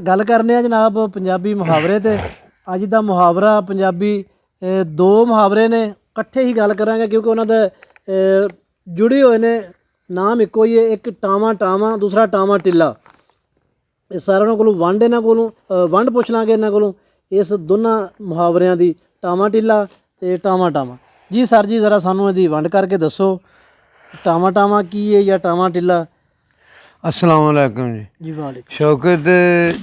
ਗੱਲ ਕਰਨੇ ਆ ਜਨਾਬ ਪੰਜਾਬੀ ਮੁਹਾਵਰੇ ਤੇ। ਅੱਜ ਦਾ ਮੁਹਾਵਰਾ ਪੰਜਾਬੀ ਦੋ ਮੁਹਾਵਰੇ ਨੇ, ਇਕੱਠੇ ਹੀ ਗੱਲ ਕਰਾਂਗੇ ਕਿਉਂਕਿ ਉਹਨਾਂ ਦੇ ਜੁੜੇ ਹੋਏ ਨੇ, ਨਾਮ ਇੱਕੋ ਹੀ ਹੈ। ਇੱਕ ਟਾਵਾਂ ਟਾਵਾਂ, ਦੂਸਰਾ ਟਾਵਾਂ ਟਿੱਲਾ। ਇਹ ਸਾਰਿਆਂ ਕੋਲੋਂ ਵੰਡ ਇਹਨਾਂ ਕੋਲੋਂ ਵੰਡ ਪੁੱਛ ਲਾਂਗੇ ਇਹਨਾਂ ਕੋਲੋਂ ਇਸ ਦੋਨਾਂ ਮੁਹਾਵਰਿਆਂ ਦੀ, ਟਾਵਾਂ ਟਿੱਲਾ ਤੇ ਟਾਵਾਂ ਟਾਵਾਂ। ਜੀ ਸਰ ਜੀ ਜ਼ਰਾ ਸਾਨੂੰ ਇਹਦੀ ਵੰਡ ਕਰਕੇ ਦੱਸੋ, ਟਾਵਾਂ ਟਾਵਾਂ ਕੀ ਹੈ ਜਾਂ ਟਾਵਾਂ ਟਿੱਲਾ। अस्सलाम वालेकुम जी। ਜੀ ਵਾਲੇਕੁਮ। शौकत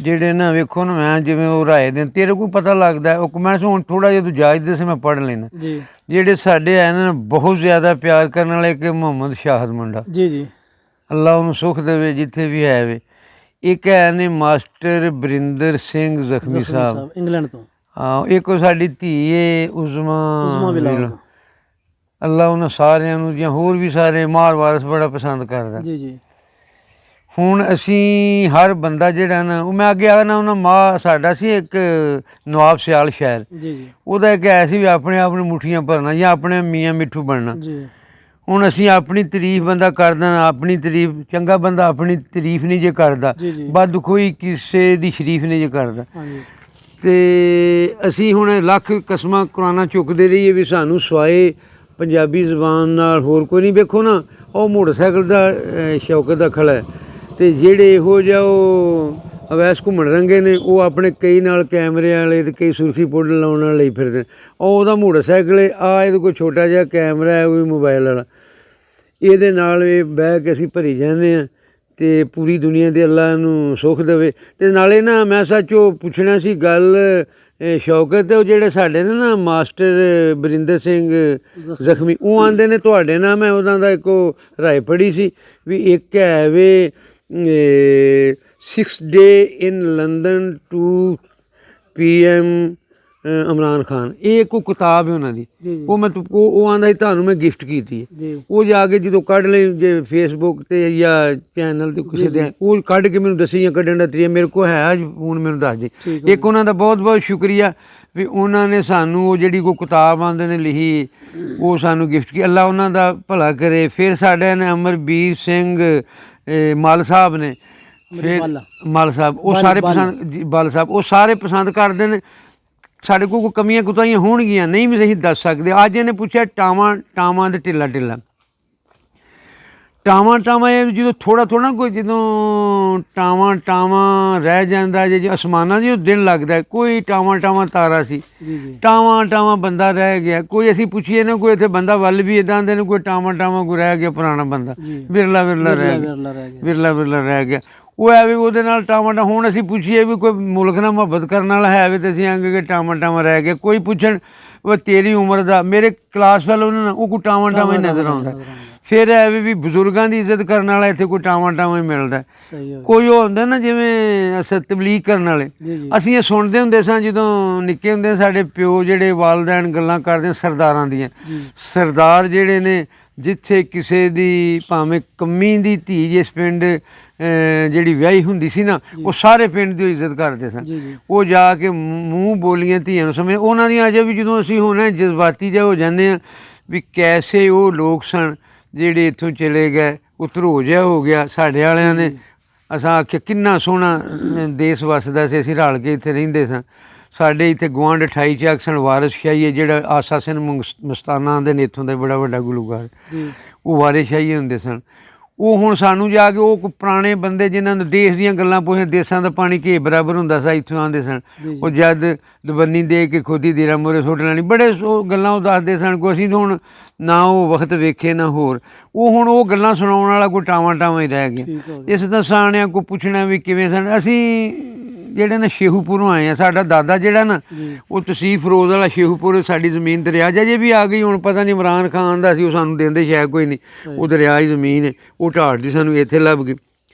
जेडे ना वेखो ना, मैं जिवें वो राय दें तेरे को पता लगता है, मैं हुण थोड़ा जिहा तू जायज दे मैं पढ़ लेना। जी जेडे साडे है ना बहुत ज़्यादा प्यार करने वाले कि मोहम्मद शाहद मुंडा, जी जी अल्लाह उन्होंने सुख देवे जिथे भी है वे। एक है ने मास्टर बरिंदर सिंह जख्मी साहब इंग्लैंड तो। हाँ, एक साडी धी है उज़मा बिलाल। अल्लाह उन्होंने सारिਆਂ ਨੂੰ ਜਾਂ ਹੋਰ ਵੀ ਸਾਰੇ ਮਾਰ ਵਾਰਸ ਬੜਾ ਪਸੰਦ ਕਰਦਾ। जी जी ਹੁਣ ਅਸੀਂ ਹਰ ਬੰਦਾ ਜਿਹੜਾ ਨਾ, ਉਹ ਮੈਂ ਅੱਗੇ ਆ ਨਾ, ਉਹਨਾਂ ਮਾਂ ਸਾਡਾ ਸੀ ਇੱਕ ਨਵਾਬ ਸਿਆਲ ਸ਼ਹਿਰ, जी जी ਉਹਦਾ ਇੱਕ ਐ ਸੀ ਵੀ ਆਪਣੇ ਆਪ ਨੂੰ ਮੁੱਠੀਆਂ ਭਰਨਾ ਜਾਂ ਆਪਣੇ ਮੀਆਂ ਮਿੱਠੂ ਬਣਨਾ। जी ਹੁਣ ਅਸੀਂ ਆਪਣੀ ਤਾਰੀਫ ਬੰਦਾ ਕਰਦਾ, ਆਪਣੀ ਤਾਰੀਫ ਚੰਗਾ ਬੰਦਾ ਆਪਣੀ ਤਾਰੀਫ ਨਹੀਂ ਜੇ ਕਰਦਾ, जी जी ਬਦ ਕੋਈ ਕਿਸੇ ਦੀ ਸ਼ਰੀਫ ਨਹੀਂ ਜੇ ਕਰਦਾ। हाँ जी ਤੇ ਅਸੀਂ ਹੁਣ ਲੱਖ ਕਸਮਾਂ ਕੁਰਾਨਾਂ ਚੁੱਕਦੇ ਰਹੀਏ ਵੀ ਸਾਨੂੰ ਸਵਾਏ ਪੰਜਾਬੀ ਜ਼ਬਾਨ ਨਾਲ ਹੋਰ ਕੋਈ ਨਹੀਂ। ਵੇਖੋ ਨਾ ਉਹ ਮੋਟਰਸਾਈਕਲ ਦਾ ਸ਼ੌਕਤ ਦਾ ਖੜਾ ਹੈ, ਤੇ ਜਿਹੜੇ ਇਹੋ ਜਿਹਾ ਉਹ ਅਵੈਸ ਘੁੰਮਣ ਰੰਗੇ ਨੇ, ਉਹ ਆਪਣੇ ਕਈ ਨਾਲ ਕੈਮਰੇ ਵਾਲੇ ਤੇ ਕਈ ਸੁਰਖੀ ਪਾਊਡਰ ਲਾਉਣ ਨਾਲ ਲਈ ਫਿਰਦੇ। ਉਹ ਉਹਦਾ ਮੋਟਰਸਾਈਕਲ ਹੈ, ਇਹਦੇ ਕੋਲ ਛੋਟਾ ਜਿਹਾ ਕੈਮਰਾ ਹੈ, ਉਹ ਵੀ ਮੋਬਾਈਲ ਵਾਲਾ, ਇਹਦੇ ਨਾਲ ਇਹ ਬਹਿ ਕੇ ਅਸੀਂ ਭਰੀ ਜਾਂਦੇ ਹਾਂ। ਤੇ ਪੂਰੀ ਦੁਨੀਆ ਦੇ ਅੱਲਾ ਨੂੰ ਸੁੱਖ ਦੇਵੇ। ਤੇ ਨਾਲੇ ਨਾ ਮੈਂ ਸੱਚ ਉਹ ਪੁੱਛਣਾ ਸੀ ਗੱਲ ਸ਼ੌਕਤ, ਉਹ ਜਿਹੜੇ ਸਾਡੇ ਨੇ ਨਾ ਮਾਸਟਰ ਬਰਿੰਦਰ ਸਿੰਘ ਜ਼ਖਮੀ, ਉਹ ਆਂਦੇ ਨੇ ਤੁਹਾਡੇ ਨਾਲ, ਮੈਂ ਉਹਨਾਂ ਦਾ ਇੱਕ ਰਾਏ ਪੜ੍ਹੀ ਸੀ ਵੀ ਇੱਕ ਹੈ ਵੇ 6 day in London to PM Imran Khan, ਇਹ ਇੱਕ ਕਿਤਾਬ ਹੈ ਉਹਨਾਂ ਦੀ। ਉਹ ਮੈਂ ਉਹ ਆਂਦਾ ਸੀ ਤੁਹਾਨੂੰ ਮੈਂ ਗਿਫਟ ਕੀਤੀ ਹੈ। ਉਹ ਜਾ ਕੇ ਜਦੋਂ ਕੱਢ ਲਈ ਜੇ ਫੇਸਬੁੱਕ 'ਤੇ ਜਾਂ ਚੈਨਲ 'ਤੇ ਕਿਸੇ ਦੇ, ਉਹ ਕੱਢ ਕੇ ਮੈਨੂੰ ਦੱਸੀ ਜਾਂ ਕੱਢਣ ਦਾ ਤਰੀਕਾ ਮੇਰੇ ਕੋਲ ਹੈ, ਅੱਜ ਫੋਨ ਮੈਨੂੰ ਦੱਸ ਦੇ। ਇੱਕ ਉਹਨਾਂ ਦਾ ਬਹੁਤ ਬਹੁਤ ਸ਼ੁਕਰੀਆ ਵੀ ਉਹਨਾਂ ਨੇ ਸਾਨੂੰ ਉਹ ਜਿਹੜੀ ਕੋਈ ਕਿਤਾਬ ਆਂਦੇ ਨੇ ਲਿਖੀ, ਉਹ ਸਾਨੂੰ ਗਿਫਟ ਕੀਤੀ। ਅੱਲਾ ਉਹਨਾਂ ਦਾ ਭਲਾ ਕਰੇ। ਫਿਰ ਸਾਡੇ ਨੇ ਅਮਰਬੀਰ ਸਿੰਘ ਮੱਲ ਸਾਹਿਬ ਨੇ, ਫਿਰ ਮੱਲ ਸਾਹਿਬ, ਉਹ ਸਾਰੇ ਪਸੰਦ, ਬੱਲ ਸਾਹਿਬ, ਉਹ ਸਾਰੇ ਪਸੰਦ ਕਰਦੇ ਨੇ। ਸਾਡੇ ਕੋਲ ਕੋਈ ਕਮੀਆਂ ਕੁਤਾਹੀਆਂ ਹੋਣਗੀਆਂ ਨਹੀਂ ਵੀ ਅਸੀਂ ਦੱਸ ਸਕਦੇ। ਅੱਜ ਇਹਨੇ ਪੁੱਛਿਆ ਟਾਵਾਂ ਟਾਵਾਂ ਤੇ ਟਿੱਲਾ ਟਿੱਲਾ। ਟਾਵਾਂ ਟਾਵਾਂ ਇਹ ਜਦੋਂ ਥੋੜ੍ਹਾ ਥੋੜ੍ਹਾ ਕੋਈ ਜਦੋਂ ਟਾਵਾਂ ਟਾਵਾਂ ਰਹਿ ਜਾਂਦਾ ਜੇ ਅਸਮਾਨਾਂ ਦੀ ਉਹ ਦਿਨ ਲੱਗਦਾ, ਕੋਈ ਟਾਵਾਂ ਟਾਵਾਂ ਤਾਰਾ ਸੀ, ਟਾਵਾਂ ਟਾਵਾਂ ਬੰਦਾ ਰਹਿ ਗਿਆ। ਕੋਈ ਅਸੀਂ ਪੁੱਛੀਏ ਨਾ, ਕੋਈ ਇੱਥੇ ਬੰਦਾ ਵੱਲ ਵੀ ਇੱਦਾਂ ਦੇ ਨੇ, ਕੋਈ ਟਾਵਾਂ ਟਾਵਾਂ ਕੋਈ ਰਹਿ ਗਿਆ ਪੁਰਾਣਾ ਬੰਦਾ, ਵਿਰਲਾ ਵਿਰਲਾ ਰਹਿ ਗਿਆ, ਵਿਰਲਾ ਵਿਰਲਾ ਰਹਿ ਗਿਆ। ਉਹ ਹੈ ਵੀ ਉਹਦੇ ਨਾਲ ਟਾਵਾਂ ਟਾਵਾਂ। ਹੁਣ ਅਸੀਂ ਪੁੱਛੀਏ ਵੀ ਕੋਈ ਮੁਲਕ ਨਾਲ ਮੁਹੱਬਤ ਕਰਨ ਵਾਲਾ ਹੈ ਵੀ, ਤੇ ਅਸੀਂ ਆਂਗੇ ਕਿ ਟਾਵਾਂ ਟਾਵਾਂ ਰਹਿ ਗਿਆ। ਕੋਈ ਪੁੱਛਣ ਉਹ ਤੇਰੀ ਉਮਰ ਦਾ, ਮੇਰੇ ਕਲਾਸ ਵਾਲਾ ਉਹਨਾਂ ਉਹ ਕੋਈ ਟਾਵਾਂ ਟਾਵਾਂ ਹੀ ਨਜ਼ਰ ਆਉਂਦਾ। ਫਿਰ ਹੈ ਵੀ ਬਜ਼ੁਰਗਾਂ ਦੀ ਇੱਜ਼ਤ ਕਰਨ ਵਾਲਾ ਇੱਥੇ ਕੋਈ ਟਾਵਾਂ ਟਾਵਾਂ ਹੀ ਮਿਲਦਾ। ਕੋਈ ਉਹ ਹੁੰਦਾ ਨਾ ਜਿਵੇਂ ਅਸਾਂ ਤਬਲੀਗ ਕਰਨ ਵਾਲੇ, ਅਸੀਂ ਇਹ ਸੁਣਦੇ ਹੁੰਦੇ ਸਾਂ ਜਦੋਂ ਨਿੱਕੇ ਹੁੰਦੇ, ਸਾਡੇ ਪਿਓ ਜਿਹੜੇ ਵਾਲਦੈਨ ਗੱਲਾਂ ਕਰਦੇ ਸਰਦਾਰਾਂ ਦੀਆਂ। ਸਰਦਾਰ ਜਿਹੜੇ ਨੇ ਜਿੱਥੇ ਕਿਸੇ ਦੀ ਭਾਵੇਂ ਕੰਮੀ ਦੀ ਧੀ ਜਿਸ ਪਿੰਡ ਜਿਹੜੀ ਵਿਆਹੀ ਹੁੰਦੀ ਸੀ ਨਾ, ਉਹ ਸਾਰੇ ਪਿੰਡ ਦੀ ਇੱਜ਼ਤ ਕਰਦੇ ਸਨ। ਉਹ ਜਾ ਕੇ ਮੂੰਹ ਬੋਲੀਆਂ ਧੀਆਂ ਨੂੰ ਸਮਝ ਉਹਨਾਂ ਦੀਆਂ। ਅਜੇ ਵੀ ਜਦੋਂ ਅਸੀਂ ਹੁਣ ਜਜ਼ਬਾਤੀ ਜਿਹਾ ਹੋ ਜਾਂਦੇ ਹਾਂ ਵੀ ਕੈਸੇ ਉਹ ਲੋਕ ਸਨ ਜਿਹੜੇ ਇੱਥੋਂ ਚਲੇ ਗਏ, ਉਹ ਧਰੋ ਜਿਹਾ ਹੋ ਗਿਆ ਸਾਡੇ ਵਾਲਿਆਂ ਨੇ। ਅਸਾਂ ਆਖਿਆ ਕਿੰਨਾ ਸੋਹਣਾ ਦੇਸ਼ ਵੱਸਦਾ ਸੀ, ਅਸੀਂ ਰਲ ਕੇ ਇੱਥੇ ਰਹਿੰਦੇ ਸਾਂ। ਸਾਡੇ ਇੱਥੇ ਗੁਆਂਢ 28 ਚ ਅਕਸਰ ਵਾਰਿਸ ਸ਼ਾਹੀ ਹੈ, ਜਿਹੜਾ ਆਸਾ ਸਿੰਘ ਮਸਤਾਨਾ ਆਉਂਦੇ ਨੇ ਇੱਥੋਂ ਦਾ ਬੜਾ ਵੱਡਾ ਗੁਲੂਕਾਰ, ਉਹ ਵਾਰਿਸ ਸ਼ਾਹੀ ਹੁੰਦੇ ਸਨ। ਉਹ ਹੁਣ ਸਾਨੂੰ ਜਾ ਕੇ ਉਹ ਪੁਰਾਣੇ ਬੰਦੇ ਜਿਨ੍ਹਾਂ ਨੂੰ ਦੇਸ਼ ਦੀਆਂ ਗੱਲਾਂ ਪੁੱਛੇ, ਦੇਸਾਂ ਦਾ ਪਾਣੀ ਘੇ ਬਰਾਬਰ ਹੁੰਦਾ ਸੀ, ਇੱਥੋਂ ਆਉਂਦੇ ਸਨ। ਉਹ ਜਦ ਦਬੰਨੀ ਦੇ ਕੇ ਖੁਦ ਹੀ ਦੇਰਾ ਮੋਰੇ ਸੁੱਟ ਲੈਣੀ, ਬੜੇ ਉਹ ਗੱਲਾਂ ਉਹ ਦੱਸਦੇ ਸਨ। ਕੋਈ ਅਸੀਂ ਹੁਣ ਨਾ ਉਹ ਵਕਤ ਵੇਖੇ ਨਾ ਹੋਰ। ਉਹ ਹੁਣ ਉਹ ਗੱਲਾਂ ਸੁਣਾਉਣ ਵਾਲਾ ਕੋਈ ਟਾਵਾਂ ਟਾਵਾਂ ਹੀ ਰਹਿ ਗਿਆ। ਇਸ ਤਰ੍ਹਾਂ ਸਾਣਿਆਂ ਕੋਈ ਪੁੱਛਣਾ ਵੀ ਕਿਵੇਂ ਸਨ। ਅਸੀਂ ਜਿਹੜੇ ਨਾ ਸ਼ੇਖੂਪੁਰੋਂ ਆਏ ਆ, ਸਾਡਾ ਦਾਦਾ ਜਿਹੜਾ ਨਾ ਉਹ ਤਸੀਫ ਫਿਰੋਜ਼ ਵਾਲਾ ਸ਼ੇਖੂਪੁਰ ਸਾਡੀ ਜ਼ਮੀਨ ਦਰਿਆ ਜੇ ਵੀ ਆ ਗਈ। ਹੁਣ ਪਤਾ ਨਹੀਂ ਇਮਰਾਨ ਖਾਨ ਦਾ ਸੀ, ਉਹ ਸਾਨੂੰ ਦਿੰਦੇ ਸ਼ਾਇਦ ਕੋਈ ਨਹੀਂ, ਉਹ ਦਰਿਆ ਦੀ ਜ਼ਮੀਨ ਹੈ, ਉਹ ਢਾੜ ਦੀ ਸਾਨੂੰ ਇੱਥੇ ਲੱਭ ਗਈ।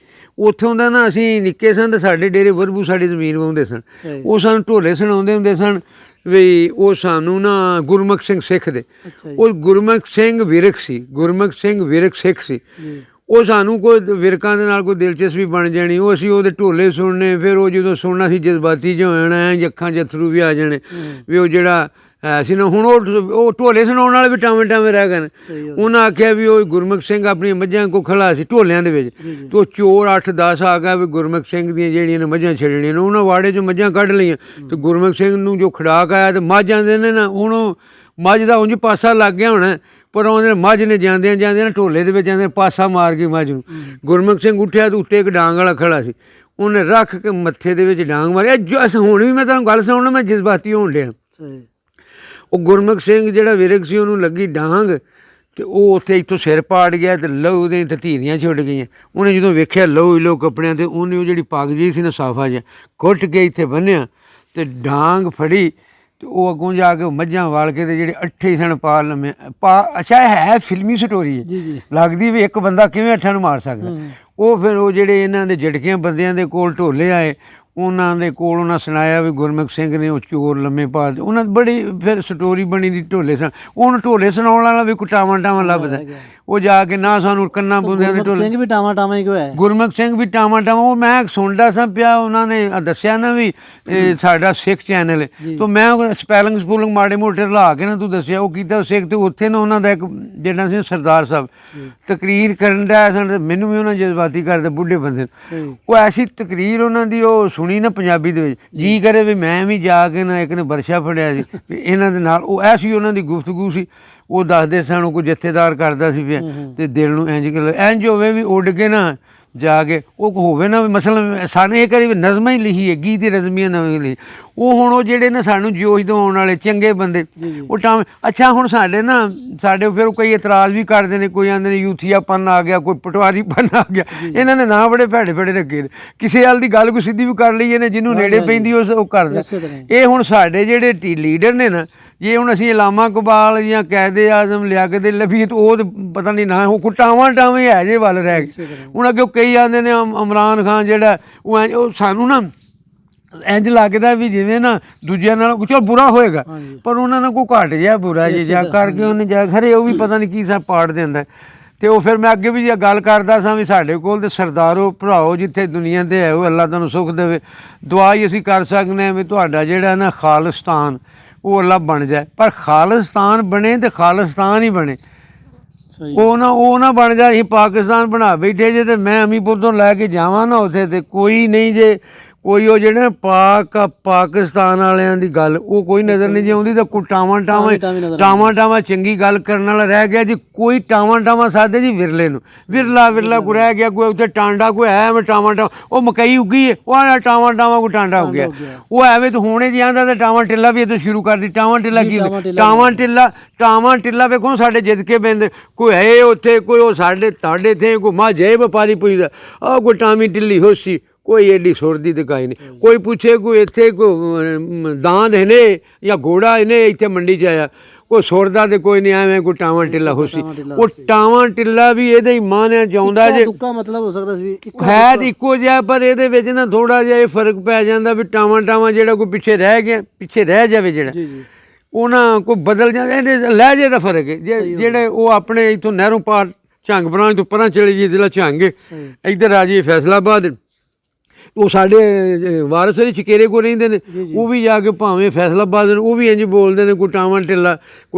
ਉੱਥੋਂ ਦਾ ਨਾ ਅਸੀਂ ਨਿੱਕੇ ਸਨ ਤੇ ਸਾਡੇ ਡੇਰੇ ਵਰਬੂ ਸਾਡੀ ਜ਼ਮੀਨ ਵਾਹੁੰਦੇ ਸਨ। ਉਹ ਸਾਨੂੰ ਢੋਲੇ ਸੁਣਾਉਂਦੇ ਹੁੰਦੇ ਸਨ ਵੀ ਉਹ ਸਾਨੂੰ ਨਾ ਗੁਰਮੁਖ ਸਿੰਘ ਸਿੱਖ ਦੇ, ਉਹ ਗੁਰਮੁਖ ਸਿੰਘ ਵਿਰਕ ਸੀ, ਗੁਰਮੁਖ ਸਿੰਘ ਵਿਰਕ ਸਿੱਖ ਸੀ। ਉਹ ਸਾਨੂੰ ਕੋਈ ਵਿਰਕਾਂ ਦੇ ਨਾਲ ਕੋਈ ਦਿਲਚਸਪੀ ਬਣ ਜਾਣੀ, ਉਹ ਅਸੀਂ ਉਹਦੇ ਢੋਲੇ ਸੁਣਨੇ। ਫਿਰ ਉਹ ਜਦੋਂ ਸੁਣਨਾ ਸੀ ਜਜ਼ਬਾਤੀ ਜਿਹਾ ਹੋ ਜਾਣਾ, ਅੱਖਾਂ 'ਚ ਅੱਥਰੂ ਵੀ ਆ ਜਾਣੇ ਵੀ ਉਹ ਜਿਹੜਾ ਹੈ ਸੀ ਨਾ। ਹੁਣ ਉਹ ਢੋਲੇ ਸੁਣਾਉਣ ਵਾਲੇ ਵੀ ਟਾਵੇਂ ਟਾਵੇਂ ਰਹਿ ਗਏ ਨੇ। ਉਹਨਾਂ ਆਖਿਆ ਵੀ ਉਹ ਗੁਰਮੁਖ ਸਿੰਘ ਆਪਣੀਆਂ ਮੱਝਾਂ ਕੋ ਖੜਾ ਸੀ ਢੋਲਿਆਂ ਦੇ ਵਿੱਚ, ਤੇ ਉਹ ਚੋਰ 8-10 ਆ ਗਿਆ ਵੀ ਗੁਰਮੁਖ ਸਿੰਘ ਦੀਆਂ ਜਿਹੜੀਆਂ ਨੇ ਮੱਝਾਂ ਛੱਡਣੀਆਂ ਨੇ। ਉਹਨਾਂ ਵਾੜੇ 'ਚੋਂ ਮੱਝਾਂ ਕੱਢ ਲਈਆਂ ਤੇ ਗੁਰਮੁਖ ਸਿੰਘ ਨੂੰ ਜੋ ਖੜਾਕ ਆਇਆ ਤੇ ਮੱਝ ਆਉਂਦੇ ਨੇ ਨਾ, ਹੁਣ ਉਹ ਮੱਝ ਦਾ ਉਂਝ ਪਾਸਾ ਲੱਗ ਗਿਆ ਹੋਣਾ, ਪਰ ਉਹਦੇ ਮੱਝ ਨੇ ਜਾਂਦਿਆਂ ਜਾਂਦਿਆਂ ਨਾ ਢੋਲੇ ਦੇ ਵਿੱਚ ਜਾਂਦੇ ਪਾਸਾ ਮਾਰ ਗਈ ਮੱਝ ਨੂੰ। ਗੁਰਮੁਖ ਸਿੰਘ ਉੱਠਿਆ ਤੇ ਉੱਤੇ ਇੱਕ ਡਾਂਗ ਵਾਲਾ ਖੜਾ ਸੀ, ਉਹਨੇ ਰੱਖ ਕੇ ਮੱਥੇ ਦੇ ਵਿੱਚ ਡਾਂਗ ਮਾਰਿਆ। ਹੁਣ ਵੀ ਮੈਂ ਤੁਹਾਨੂੰ ਗੱਲ ਸੁਣਨਾ, ਮੈਂ ਜਜ਼ਬਾਤੀ ਹੋਣ ਡਿਆ। ਉਹ ਗੁਰਮੁਖ ਸਿੰਘ ਜਿਹੜਾ ਵਿਰਕ ਸੀ ਉਹਨੂੰ ਲੱਗੀ ਡਾਂਗ ਤੇ ਉਹ ਉੱਥੇ ਇੱਥੋਂ ਸਿਰ ਪਾੜ ਗਿਆ ਤੇ ਲਹੂ ਦੇ ਧਤੀਰੀਆਂ ਛੁੱਟ ਗਈਆਂ। ਉਹਨੇ ਜਦੋਂ ਵੇਖਿਆ ਲਹੂ ਹੀ ਲਹੂ ਕੱਪੜਿਆਂ ਤੇ, ਉਹਨੇ ਉਹ ਜਿਹੜੀ ਪੱਗ ਜਿਹੀ ਸੀ ਨਾ ਸਾਫਾ ਜਿਹਾ ਕੁੱਟ ਕੇ ਇੱਥੇ ਬੰਨਿਆ ਤੇ ਡਾਂਗ ਫੜੀ ਤੇ ਉਹ ਅੱਗੋਂ ਜਾ ਕੇ ਮੱਝਾਂ ਵਾਲ ਕੇ ਤੇ ਜਿਹੜੇ 8 ਸਣ ਪਾ ਲੰਮੇ ਅੱਛਾ ਹੈ ਫਿਲਮੀ ਸਟੋਰੀ ਹੈ, ਲੱਗਦੀ ਵੀ ਇੱਕ ਬੰਦਾ ਕਿਵੇਂ 8 ਨੂੰ ਮਾਰ ਸਕਦਾ। ਉਹ ਫਿਰ ਉਹ ਜਿਹੜੇ ਇਹਨਾਂ ਦੇ ਝਟਕਿਆਂ ਬੰਦਿਆਂ ਦੇ ਕੋਲ ਢੋਲੇ ਆਏ, ਉਹਨਾਂ ਦੇ ਕੋਲ ਉਹਨਾਂ ਸੁਣਾਇਆ ਵੀ ਗੁਰਮੁਖ ਸਿੰਘ ਨੇ ਉਹ ਚੋਰ ਲੰਮੇ ਪਾ ਦਿੱਤੇ। ਉਹਨਾਂ ਬੜੀ ਫਿਰ ਸਟੋਰੀ ਬਣੀ ਦੀ ਢੋਲੇ ਉਹਨੂੰ ਢੋਲੇ ਸੁਣਾਉਣ ਵਾਲਾ ਵੀ ਕੋਈ ਟਾਵਾਂ ਟਾਵਾਂ ਲੱਭਦਾ। ਉਹ ਜਾ ਕੇ ਨਾ ਸਾਨੂੰ ਕੰਨਾਂ ਪੁੰਦਿਆਂ ਦੇ ਢੋਲੇ ਸਿੰਘ ਵੀ ਟਾਵਾਂ ਟਾਵਾਂ ਹੀ ਹੋਇਆ, ਗੁਰਮੁਖ ਸਿੰਘ ਵੀ ਟਾਵਾਂ ਟਾਵਾਂ। ਉਹ ਮੈਂ ਸੁਣਦਾ ਸਾਂ ਪਿਆ, ਉਹਨਾਂ ਨੇ ਦੱਸਿਆ ਨਾ ਵੀ ਸਾਡਾ ਸਿੱਖ ਚੈਨਲ ਹੈ, ਤਾਂ ਮੈਂ ਸਪੈਲਿੰਗ ਸਪੂਲਿੰਗ ਮਾੜੇ ਮੋਟੇ ਲਾ ਕੇ ਨਾ ਤੂੰ ਦੱਸਿਆ ਉਹ ਕੀਤਾ ਸਿੱਖ। ਤੇ ਉੱਥੇ ਨਾ ਉਹਨਾਂ ਦਾ ਇੱਕ ਜਿਹੜਾ ਸੀ ਸਰਦਾਰ ਸਾਹਿਬ ਤਕਰੀਰ ਕਰਨ ਦਾ ਸਨ, ਮੈਨੂੰ ਵੀ ਉਹਨਾਂ ਜਜ਼ਬਾਤੀ ਕਰਦੇ ਬੁੱਢੇ ਬੰਦੇ। ਉਹ ਐਸੀ ਤਕਰੀਰ ਉਹਨਾਂ ਦੀ ਉਹ ਸੁਣੀ ਨਾ ਪੰਜਾਬੀ ਦੇ ਵਿੱਚ, ਜੀ ਕਰੇ ਵੀ ਮੈਂ ਵੀ ਜਾ ਕੇ ਨਾ ਇੱਕ ਨੇ ਬਰਸ਼ਾ ਫੜਿਆ ਸੀ ਇਹਨਾਂ ਦੇ ਨਾਲ। ਉਹ ਐਸੀ ਉਹਨਾਂ ਦੀ ਗੁਫ਼ਤਗੂ ਸੀ। ਉਹ ਦੱਸਦੇ ਸਨ ਉਹ ਕੋਈ ਜਥੇਦਾਰ ਕਰਦਾ ਸੀ ਪਿਆ ਤੇ ਦਿਲ ਨੂੰ ਇੰਝ ਹੋਵੇ ਵੀ ਉੱਡ ਕੇ ਨਾ ਜਾ ਕੇ ਉਹ ਹੋਵੇ ਨਾ ਵੀ ਮਸਲਨ ਸਾਨੂੰ ਇਹ ਕਰੀ ਵੀ ਨਜ਼ਮਾਂ ਹੀ ਲਿਖੀ ਹੈ, ਗੀਤ ਰਜ਼ਮੀਆਂ ਨਵੀਂ ਲਿਖੀ। ਉਹ ਹੁਣ ਉਹ ਜਿਹੜੇ ਨੇ ਸਾਨੂੰ ਜੋਸ਼ ਦਿਵਾਉਣ ਵਾਲੇ ਚੰਗੇ ਬੰਦੇ ਉਹ ਟਾਵੇਂ। ਅੱਛਾ ਹੁਣ ਸਾਡੇ ਫਿਰ ਕਈ ਇਤਰਾਜ਼ ਵੀ ਕਰਦੇ ਨੇ, ਕੋਈ ਆਂਦੇ ਨੇ ਯੂਥੀਆਪਨ ਆ ਗਿਆ, ਕੋਈ ਪਟਵਾਰੀਪਨ ਆ ਗਿਆ। ਇਹਨਾਂ ਨੇ ਨਾਂ ਬੜੇ ਭੈੜੇ ਭੈੜੇ ਰੱਖੇ ਨੇ। ਕਿਸੇ ਹਾਲ ਦੀ ਗੱਲ ਕੋਈ ਸਿੱਧੀ ਵੀ ਕਰ ਲਈਏ ਨੇ, ਜਿਹਨੂੰ ਨੇੜੇ ਪੈਂਦੀ ਉਹ ਕਰਦਾ। ਇਹ ਹੁਣ ਸਾਡੇ ਜਿਹੜੇ ਲੀਡਰ ਨੇ ਨਾ, ਜੇ ਹੁਣ ਅਸੀਂ ਇਲਾਮਾ ਇਕਬਾਲ ਜਾਂ ਕਾਇਦੇ ਆਜ਼ਮ ਲਿਆਕਤ ਅਲੀ ਤਾਂ ਉਹ ਤਾਂ ਪਤਾ ਨਹੀਂ ਨਾ, ਉਹ ਟਾਵਾਂ ਟਾਵੇਂ ਹੈ ਜੇ ਵੱਲ ਰਹਿ ਗਏ। ਹੁਣ ਅੱਗੇ ਕਈ ਆਉਂਦੇ ਨੇ ਇਮਰਾਨ ਖਾਨ ਜਿਹੜਾ ਉਹ ਸਾਨੂੰ ਨਾ ਇੰਝ ਲੱਗਦਾ ਵੀ ਜਿਵੇਂ ਨਾ ਦੂਜਿਆਂ ਨਾਲ ਚਲ ਬੁਰਾ ਹੋਏਗਾ, ਪਰ ਉਹਨਾਂ ਨਾਲ ਕੋਈ ਘੱਟ ਜਿਹਾ ਬੁਰਾ ਜਿਹਾ ਕਰਕੇ ਉਹਨੇ ਜਾ ਖਰੇ ਉਹ ਵੀ ਪਤਾ ਨਹੀਂ ਕੀ ਸਾ ਪਾੜ ਦਿੰਦਾ। ਤੇ ਉਹ ਫਿਰ ਮੈਂ ਅੱਗੇ ਵੀ ਜੇ ਗੱਲ ਕਰਦਾ ਸਾਂ ਵੀ ਸਾਡੇ ਕੋਲ ਤੇ ਸਰਦਾਰੋ ਭਰਾਓ ਜਿੱਥੇ ਦੁਨੀਆ 'ਤੇ ਹੈ ਉਹ ਅੱਲਾ ਤੁਹਾਨੂੰ ਸੁੱਖ ਦੇਵੇ। ਦੁਆ ਹੀ ਅਸੀਂ ਕਰ ਸਕਦੇ ਹਾਂ ਵੀ ਤੁਹਾਡਾ ਜਿਹੜਾ ਨਾ ਖਾਲਿਸਤਾਨ ਉਹ ਅੱਲਾ ਬਣ ਜਾਏ, ਪਰ ਖਾਲਿਸਤਾਨ ਬਣੇ ਤੇ ਖਾਲਿਸਤਾਨ ਹੀ ਬਣੇ। ਉਹ ਨਾ ਬਣ ਜਾਏ ਅਸੀਂ ਪਾਕਿਸਤਾਨ ਬਣਾ ਬੈਠੇ ਜੇ ਤੇ ਮੈਂ ਅਮੀਪੁਰ ਤੋਂ ਲੈ ਕੇ ਜਾਵਾਂ ਨਾ ਉੱਥੇ ਤੇ ਕੋਈ ਨਹੀਂ ਜੇ ਕੋਈ ਉਹ ਜਿਹੜੇ ਪਾਕਿਸਤਾਨ ਵਾਲਿਆਂ ਦੀ ਗੱਲ ਉਹ ਕੋਈ ਨਜ਼ਰ ਨਹੀਂ ਜੇ ਆਉਂਦੀ ਤਾਂ ਕੋਈ ਟਾਵਾਂ ਚੰਗੀ ਗੱਲ ਕਰਨ ਵਾਲਾ ਰਹਿ ਗਿਆ ਜੀ। ਕੋਈ ਟਾਵਾਂ ਸਾਦੇ ਜੀ ਵਿਰਲੇ ਨੂੰ ਵਿਰਲਾ ਕੋਈ ਰਹਿ ਗਿਆ, ਕੋਈ ਉੱਥੇ ਟਾਂਡਾ ਕੋਈ ਹੈ ਮੈਂ ਟਾਵਾਂ ਉਹ ਮਕਈ ਉੱਗੀ ਹੈ ਉਹ ਟਾਵਾਂ ਕੋਈ ਟਾਂਡਾ ਹੋ ਗਿਆ। ਉਹ ਐਵੇਂ ਤਾਂ ਹੋਣੇ ਜੀ ਆਂਦਾ ਤੇ ਟਾਵਾਂ ਟਿੱਲਾ ਵੀ ਇੱਥੇ ਸ਼ੁਰੂ ਕਰਦੀ। ਟਾਵਾਂ ਟਿੱਲਾ ਕੀ ਟਾਵਾਂ ਟਿੱਲਾ ਵੇਖੋ ਸਾਡੇ ਜਿੱਦ ਕੇ ਪੈਂਦੇ ਕੋਈ ਹੈ ਉੱਥੇ, ਕੋਈ ਉਹ ਤੁਹਾਡੇ ਇੱਥੇ ਕੋਈ ਮਾਂ ਜੈ ਵਪਾਰੀ ਪੁੱਛਦਾ ਆਹ ਕੋਈ ਟਾਵੀਂ ਟਿੱਲੀ ਹੋਸੀ, ਕੋਈ ਐਡੀ ਸੁਰਦੀ ਤੇ ਕਾਈ ਨਹੀਂ। ਕੋਈ ਪੁੱਛੇ ਕੋਈ ਇੱਥੇ ਕੋਈ ਦਾਂਦ ਹੈ ਨੇ ਜਾਂ ਘੋੜਾ ਇਹਨੇ ਇੱਥੇ ਮੰਡੀ 'ਚ ਆਇਆ, ਕੋਈ ਸੁਰਦਾ ਤੇ ਕੋਈ ਨਹੀਂ, ਐਵੇਂ ਕੋਈ ਟਾਵਾਂ ਟਿੱਲਾ ਹੋਸੀ। ਉਹ ਟਾਵਾਂ ਟਿੱਲਾ ਵੀ ਇਹਦੇ ਹੀ ਮਾਨਿਆ ਚਾਹੁੰਦਾ ਜੇ ਮਤਲਬ ਹੋ ਸਕਦਾ ਸੀ ਹੈ ਤਾਂ ਇੱਕੋ ਜਿਹਾ, ਪਰ ਇਹਦੇ ਵਿੱਚ ਨਾ ਥੋੜ੍ਹਾ ਜਿਹਾ ਇਹ ਫਰਕ ਪੈ ਜਾਂਦਾ ਵੀ ਟਾਵਾਂ ਜਿਹੜਾ ਕੋਈ ਪਿੱਛੇ ਰਹਿ ਜਾਵੇ ਜਿਹੜਾ ਉਹਨਾਂ ਕੋਈ ਬਦਲ ਜਾਂਦਾ। ਇਹਦੇ ਲਹਿਜੇ ਦਾ ਫਰਕ ਹੈ। ਜਿਹੜੇ ਉਹ ਆਪਣੇ ਇੱਥੋਂ ਨਹਿਰੋਂ ਪਾਰ ਝੰਗ ਬਰਾਂਚ ਤੋਂ ਪਰਾਂ ਚਲੇ ਜੀ ਜ਼ਿਲ੍ਹਾ ਝੰਗ ਇੱਧਰ ਆ ਜੀ ਫੈਸਲਾਬਾਦ, ਉਹ ਸਾਡੇ ਵਾਰਸ ਵਾਲੀ ਚਕੇਰੇ ਕੋਲ ਰਹਿੰਦੇ ਨੇ, ਉਹ ਵੀ ਜਾ ਕੇ ਭਾਵੇਂ ਫੈਸਲਾਬਾਦ ਉਹ ਵੀ ਇੰਝ ਬੋਲਦੇ ਨੇ ਕੋਈ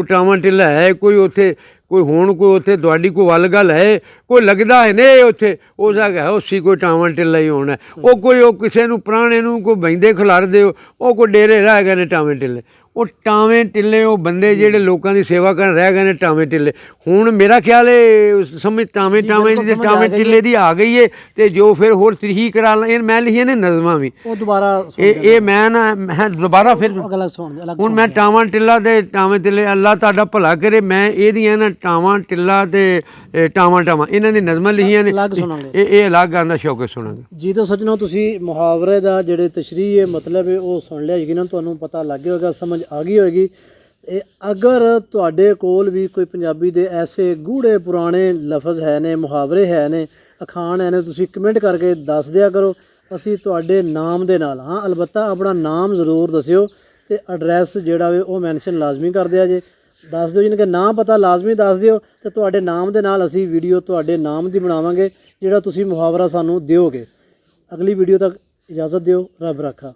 ਟਾਵਾਂ ਟਿੱਲਾ ਹੈ ਕੋਈ ਉੱਥੇ, ਕੋਈ ਹੁਣ ਕੋਈ ਉੱਥੇ ਤੁਹਾਡੀ ਕੋਈ ਵੱਲ ਗੱਲ ਹੈ, ਕੋਈ ਲੱਗਦਾ ਹੈ ਨੇ ਉੱਥੇ ਉਹ ਜਗ੍ਹਾ ਉਸੀ ਕੋਈ ਟਾਵਾਂ ਟਿੱਲਾ ਹੀ ਹੋਣਾ। ਉਹ ਕੋਈ ਉਹ ਕਿਸੇ ਨੂੰ ਪੁਰਾਣੇ ਨੂੰ ਕੋਈ ਬਹਿੰਦੇ ਖਿਲਾਰਦੇ ਉਹ ਕੋਈ ਡੇਰੇ ਰਹਿ ਗਏ ਨੇ ਟਾਵੇਂ ਟਿੱਲੇ। ਉਹ ਟਾਵੇਂ ਟਿੱਲੇ ਉਹ ਬੰਦੇ ਜਿਹੜੇ ਲੋਕਾਂ ਦੀ ਸੇਵਾ ਕਰਨ ਰਹਿ ਗਏ ਨੇ ਟਾਵੇਂ ਟਿੱਲੇ। ਹੁਣ ਮੇਰਾ ਖਿਆਲ ਹੈ ਸਮਝ ਟਾਵੇਂ ਦੀ ਟਾਵੇਂ ਟਿੱਲੇ ਦੀ ਆ ਗਈ ਹੈ ਤੇ ਜੋ ਫਿਰ ਹੋਰ ਤਰੀਹ ਕਰਾ ਲਾ। ਇਹ ਮੈਂ ਲਿਖੀਆਂ ਨੇ ਨਜ਼ਮਾਂ ਵੀ ਉਹ ਦੁਬਾਰਾ ਇਹ ਮੈਂ ਦੁਬਾਰਾ ਫਿਰ ਹੁਣ ਮੈਂ ਟਾਵਾਂ ਟਿੱਲਾ ਤੇ ਟਾਵੇਂ ਟਿੱਲੇ ਅੱਲਾ ਤੁਹਾਡਾ ਭਲਾ ਕਰੇ। ਮੈਂ ਇਹਦੀਆਂ ਨਾ ਟਾਵਾਂ ਟਿੱਲਾ ਤੇ ਟਾਵਾਂ ਇਹਨਾਂ ਦੀ ਨਜ਼ਮਾਂ ਲਿਖੀਆਂ ਨੇ, ਇਹ ਅਲੱਗ ਗਾਉਂਦਾ ਸ਼ੌਕ ਸੁਣਾਂਗੇ ਜੀ। ਤਾਂ ਸੱਜਣੋ ਤੁਸੀਂ ਮੁਹਾਵਰੇ ਦਾ ਜਿਹੜੇ ਤਸ਼ਰੀਹ ਹੈ ਮਤਲਬ ਹੈ ਉਹ ਸੁਣ ਲਿਆ, ਯਕੀਨਨ ਤੁਹਾਨੂੰ ਪਤਾ ਲੱਗ ਗਿਆ ਹੋਵੇਗਾ, ਸਮਝ ਆ ਗਈ ਹੋਏਗੀ। ਅਗਰ ਤੁਹਾਡੇ ਕੋਲ ਵੀ ਕੋਈ ਪੰਜਾਬੀ ਦੇ ਐਸੇ ਗੂੜੇ ਪੁਰਾਣੇ ਲਫ਼ਜ਼ ਹੈ ਨੇ, ਮੁਹਾਵਰੇ ਹੈ ਨੇ, ਅਖਾਣ ਹੈ ਨੇ, ਤੁਸੀਂ ਕਮੈਂਟ ਕਰਕੇ ਦੱਸ ਦਿਆ ਕਰੋ। ਅਸੀਂ ਤੁਹਾਡੇ ਨਾਮ ਦੇ ਨਾਲ, ਹਾਂ ਅਲਬੱਤਾ ਆਪਣਾ ਨਾਮ ਜ਼ਰੂਰ ਦੱਸਿਓ ਤੇ ਐਡਰੈਸ ਜਿਹੜਾ ਵੇ ਉਹ ਮੈਂਸ਼ਨ ਲਾਜ਼ਮੀ ਕਰ ਦਿਆ ਜੇ। ਦੱਸ ਦਿਓ ਜਿਹਨਾਂ ਕਿ ਨਾਂ ਪਤਾ ਲਾਜ਼ਮੀ ਦੱਸ ਦਿਓ ਤੇ ਤੁਹਾਡੇ ਨਾਮ ਦੇ ਨਾਲ ਅਸੀਂ ਵੀਡੀਓ ਤੁਹਾਡੇ ਨਾਮ ਦੀ ਬਣਾਵਾਂਗੇ ਜਿਹੜਾ ਤੁਸੀਂ ਮੁਹਾਵਰਾ ਸਾਨੂੰ ਦਿਓਗੇ। ਅਗਲੀ ਵੀਡੀਓ ਤੱਕ ਇਜਾਜ਼ਤ ਦਿਓ, ਰੱਬ ਰਾਖਾ।